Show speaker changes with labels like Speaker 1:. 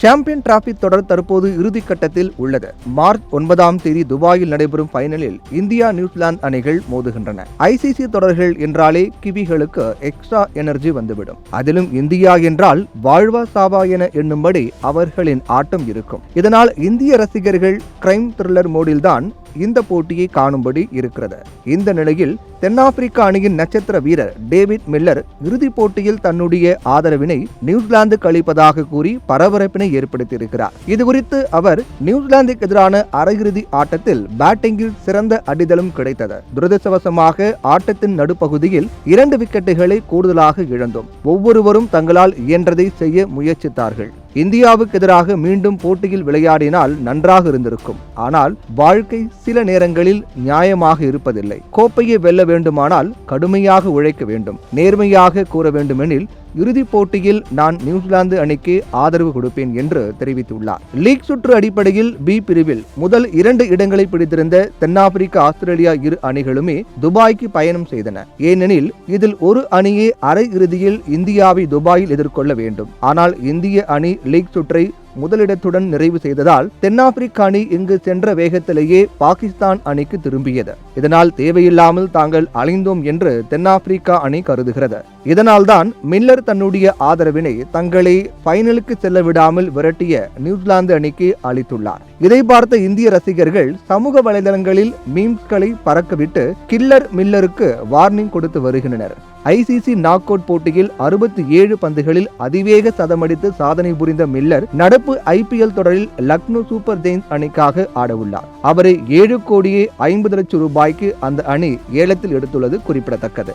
Speaker 1: Champion trophy தொடர் தற்போது இறுதிக்கட்டத்தில் உள்ளது. மார்ச் 9ஆம் தேதி துபாயில் நடைபெறும் ஃபைனலில் இந்தியா நியூசிலாந்து அணிகள் மோதுகின்றன. ஐசிசி தொடர்கள் என்றாலே கிவிகளுக்கு எக்ஸ்ட்ரா எனர்ஜி வந்துவிடும். அதிலும் இந்தியா என்றால் வாழ்வா சாவா என எண்ணும்படி அவர்களின் ஆட்டம் இருக்கும். இதனால் இந்திய ரசிகர்கள் கிரைம் த்ரில்லர் மோடில்தான் இந்த போட்டியை காணும்படி இருக்கிறது. இந்த நிலையில் தென்னாப்பிரிக்க அணியின் நட்சத்திர வீரர் டேவிட் மில்லர் இறுதிப் போட்டியில் தன்னுடைய ஆதரவினை நியூசிலாந்துக்கு அளிப்பதாக கூறி பரபரப்பினை ஏற்படுத்தியிருக்கிறார். இதுகுறித்து அவர் நியூசிலாந்துக்கு எதிரான அரையிறுதி ஆட்டத்தில் பேட்டிங்கில் சிறந்த அடித்தளம் கிடைத்தது. துரதிர்ஷ்டவசமாக ஆட்டத்தின் நடுப்பகுதியில் 2 விக்கெட்டுகளை கூடுதலாக இழந்தோம். ஒவ்வொருவரும் தங்களால் இயன்றதை செய்ய முயற்சித்தார்கள். இந்தியாவுக்கு எதிராக மீண்டும் போட்டியில் விளையாடினால் நன்றாக இருந்திருக்கும். ஆனால் வாழ்க்கை சில நேரங்களில் நியாயமாக இருப்பதில்லை. கோப்பையை வெல்ல வேண்டுமானால் கடுமையாக உழைக்க வேண்டும். நேர்மையாக கூற வேண்டுமெனில் இறுதிப் போட்டியில் நான் நியூசிலாந்து அணிக்கு ஆதரவு கொடுப்பேன் என்று தெரிவித்துள்ளார். லீக் சுற்று அடிப்படையில் பி பிரிவில் முதல் 2 இடங்களை பிடித்திருந்த தென்னாப்பிரிக்கா, ஆஸ்திரேலியா இரு அணிகளுமே துபாய்க்கு பயணம் செய்தன. ஏனெனில் இதில் ஒரு அணியே அரை இறுதியில் இந்தியாவை துபாயில் எதிர்கொள்ள வேண்டும். ஆனால் இந்திய அணி லீக் சுற்றை முதலிடத்துடன் நிறைவு செய்ததால் தென்னாப்பிரிக்க அணி இங்கு சென்ற வேகத்திலேயே பாகிஸ்தான் அணிக்கு திரும்பியது. இதனால் தேவையில்லாமல் தாங்கள் அலைந்தோம் என்று தென்னாப்பிரிக்கா அணி கருதுகிறது. இதனால்தான் மில்லர் தன்னுடைய ஆதரவினை தங்களை ஃபைனலுக்கு செல்ல விடாமல் விரட்டிய நியூசிலாந்து அணிக்கு அளித்துள்ளார். இதை பார்த்த இந்திய ரசிகர்கள் சமூக வலைதளங்களில் மீம்ஸ்களை பறக்கவிட்டு கில்லர் மில்லருக்கு வார்னிங் கொடுத்து வருகின்றனர். ஐசிசி நாக் அவுட் போட்டியில் 67 பந்துகளில் அதிவேக சதமடித்து சாதனை புரிந்த மில்லர் நடப்பு ஐபிஎல் தொடரில் லக்னோ சூப்பர் ஜெயின்ஸ் அணிக்காக ஆடவுள்ளார். அவரை 7,50,00,000 ரூபாய்க்கு அந்த அணி ஏலத்தில் எடுத்துள்ளது குறிப்பிடத்தக்கது.